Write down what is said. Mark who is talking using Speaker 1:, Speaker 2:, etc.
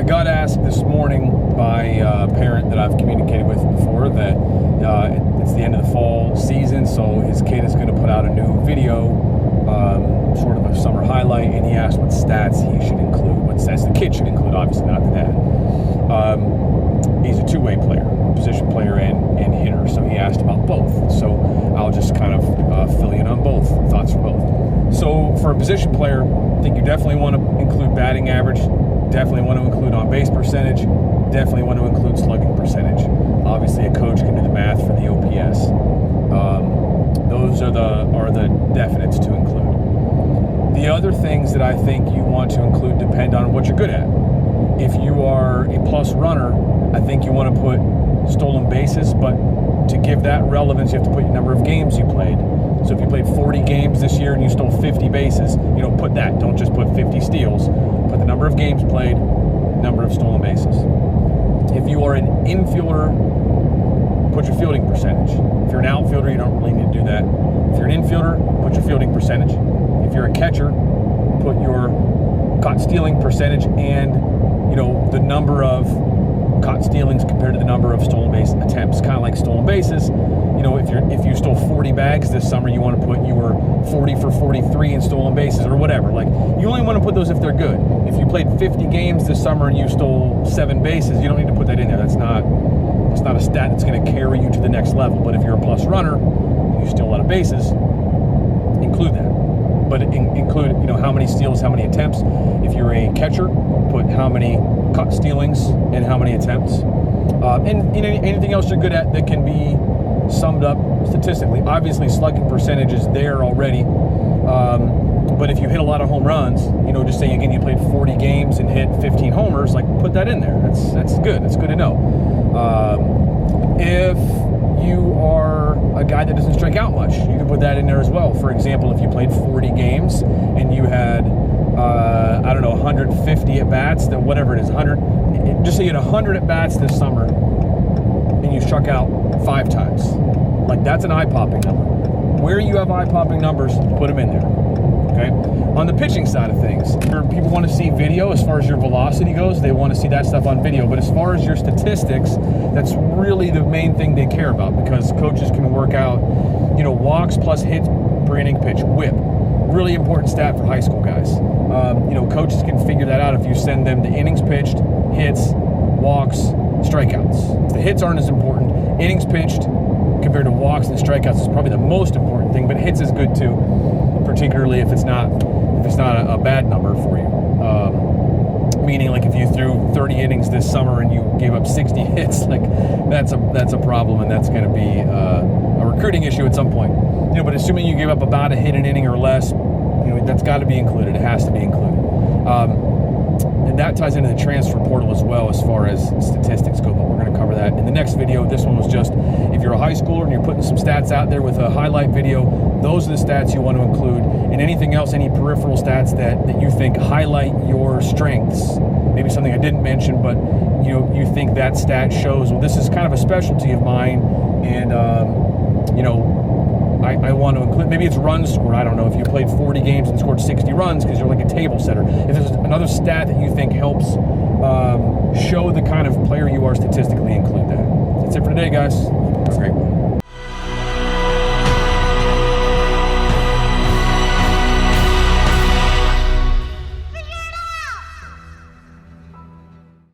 Speaker 1: I got asked this morning by a parent that I've communicated with before that it's the end of the fall season, so his kid is going to put out a new video, sort of a summer highlight, and he asked what stats he should include, what stats the kid should include, obviously not the dad. He's a two-way player, position player and hitter, so he asked about both. So I'll just kind of fill you in on both, thoughts for both. So for a position player, I think you definitely want to include batting average, definitely want to include on-base percentage, definitely want to include slugging percentage. Obviously, a coach can do the math for the OPS. Those are the definites to include. The other things that I think you want to include depend on what you're good at. If you are a plus runner, I think you want to put stolen bases, but to give that relevance, you have to put your number of games you played. So if you played 40 games this year and you stole 50 bases, put that. Don't just put 50 steals. Put the number of games played, number of stolen bases. If you are an infielder, put your fielding percentage. If you're an outfielder, you don't really need to do that. If you're an infielder, put your fielding percentage. If you're a catcher, put your caught stealing percentage and the number of caught stealings compared to the number of stolen base attempts. Kind of like stolen bases. If you stole 40 bags this summer, you want to put you were 40 for 43 in stolen bases or whatever. Like, you only want to put those if they're good. If you played 50 games this summer and you stole 7 bases, you don't need to put that in there. It's not a stat that's going to carry you to the next level. But if you're a plus runner and you steal a lot of bases, include that. But include how many steals, how many attempts. If you're a catcher, put how many caught stealings and how many attempts. And anything else you're good at that can be summed up statistically. Obviously, slugging percentage is there already. But if you hit a lot of home runs, just say again you played 40 games and hit 15 homers, like put that in there. That's good. It's good to know. If you are a guy that doesn't strike out much, you can put that in there as well. For example, if you played 40 games and you had 150 at bats, then whatever it is, 100. Just say you had 100 at bats this summer and you struck out 5 times. Like, that's an eye-popping number. Where you have eye-popping numbers, put them in there. Okay? On the pitching side of things, people want to see video as far as your velocity goes. They want to see that stuff on video. But as far as your statistics, that's really the main thing they care about, because coaches can work out, walks plus hits per inning pitch, whip. Really important stat for high school guys. Coaches can figure that out if you send them the innings pitched, hits, walks, strikeouts. The hits aren't as important. Innings pitched compared to walks and strikeouts is probably the most important thing, but hits is good too, particularly if it's not a bad number for you. Meaning, like, if you threw 30 innings this summer and you gave up 60 hits, like that's a problem, and that's going to be a recruiting issue at some point. But assuming you give up about a hit an inning or less, that's got to be included. It has to be included. And that ties into the transfer portal as well as far as statistics go, but we're going to cover that in the next video. This one was just, if you're a high schooler and you're putting some stats out there with a highlight video, those are the stats you want to include. And anything else, any peripheral stats that you think highlight your strengths, maybe something I didn't mention, but you think that stat shows, well, this is kind of a specialty of mine, and I want to include, maybe it's runs scored. I don't know, if you played 40 games and scored 60 runs because you're like a table setter. If there's another stat that you think helps show the kind of player you are statistically, include that. That's it for today, guys. That's great.